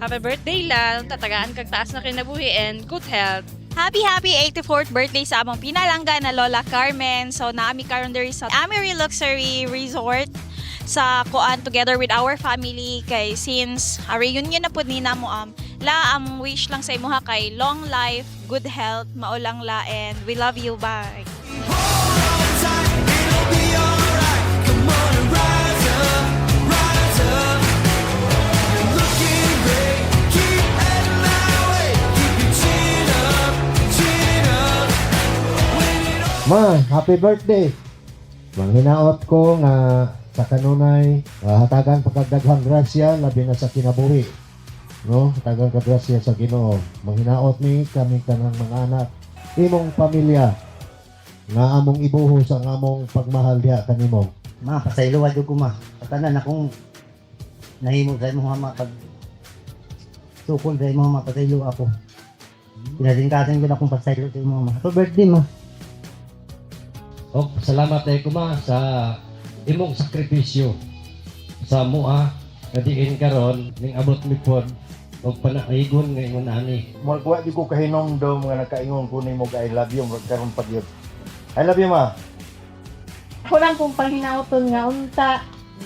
happy birthday lang, tatagaan kag taas na kinabuhi and good health. Happy 84th birthday sa among pinalangga na Lola Carmen. So naami karon diri sa Amery Luxury Resort sa kuan together with our family kay since a reunion na pud ni namo wish lang sa imuha kay long life, good health, maulang la and we love you, bye. Ma, happy birthday. Manghinaot ko nga sa kanunay hatagan pagkagdaghang grasya labi na sa kinabuhi. No, hatagan ka grasya sa Ginoo. Manghinaot ni kami kanang mga anak, imong pamilya nga among ibuhos ang among pagmahal diha kanimo. Ma, pasaylo ko ma. Patanan akong nahimo sa imong ama pag sukol sa imong ama pasaylo ako. Pinadingkasan ko na akong pasaylo sa imong ama. Happy birthday ma. O, salamat tayo kuma sa imong sakripisyo sa mua nga diin karon ning abot mi pod og panaigon nga ingon ani. Magwa di ko kahinongdom nga nakaingon ko nimo I love you karon pag yun. I love you ma. Kulang kong panghinaoton nga unta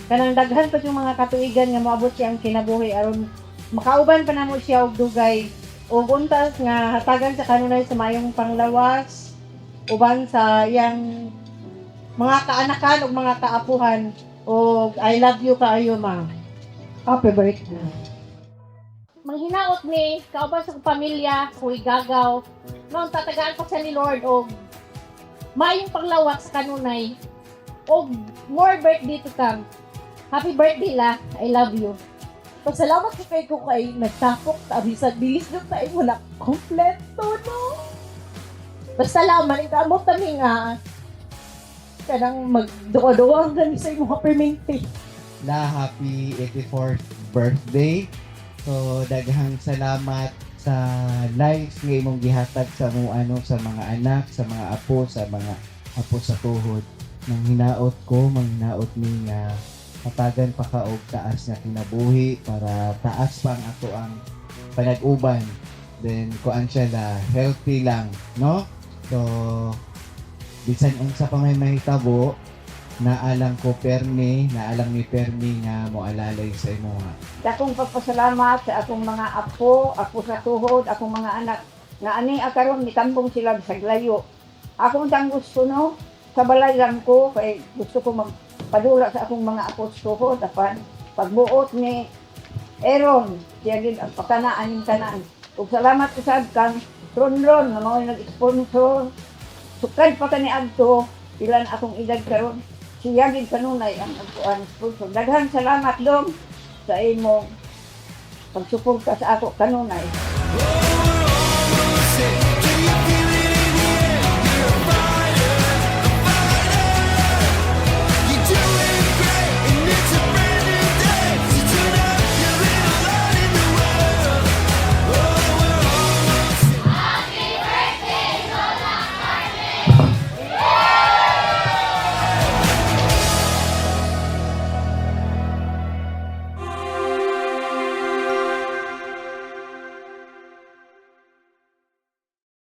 kanang daghan pa yung mga katuigan nga moabot siya ang kinabuhi aron makauban pa namo siya og dugay ug untas nga hatagan sa kanunay sa mayong panglawas uban sa iyang mga kaanakan ug mga kaapuhan ug I love you kaayo ma. Happy birthday. Manghinaot ni kauban sa pamilya, kuy gagaw. Noon tatagaan pa sa ni Lord og mayong paglawak sa kanunay og more birthday to come. Happy birthday la. I love you. Pasalamat ko kay nagtapok tabi sa bilis na tayo wala kompleto no. Basta laman ikamot kami nga kanang magduwa-duwa kami sa imong permente. La happy 84th birthday. So daghang salamat sa lives nga imong gihatag sa sa mga anak, sa mga apo, sa mga apo sa tuhod. Nang hinaot ko, manghinaot ni nga hatagan pa ka og taas nga kinabuhi para taas pa ang ato ang panag-uban. Then kuan siya la healthy lang, no? So bisan unsa pa may mahitabo, naalang ni Permi nga moalalay sa imuha. Akong pagpasalamat sa akong mga apo sa tuhod, akong mga anak nga ani akaron mitambong sila sa layo. Akong tang gusto no sa balay lang ko kay gusto ko magpadula sa akong mga apo sa tuhod apan pagbuot ni Aaron siya gid ang pakanaan ning tanan. Ug salamat usab kang Ron nga mao nag-sponsor. Sukad pa kani adto ilan akong edad karon. Siya gid kanunay ang sponsor. Daghang salamat dong sa imong pagsuporta sa ako kanunay.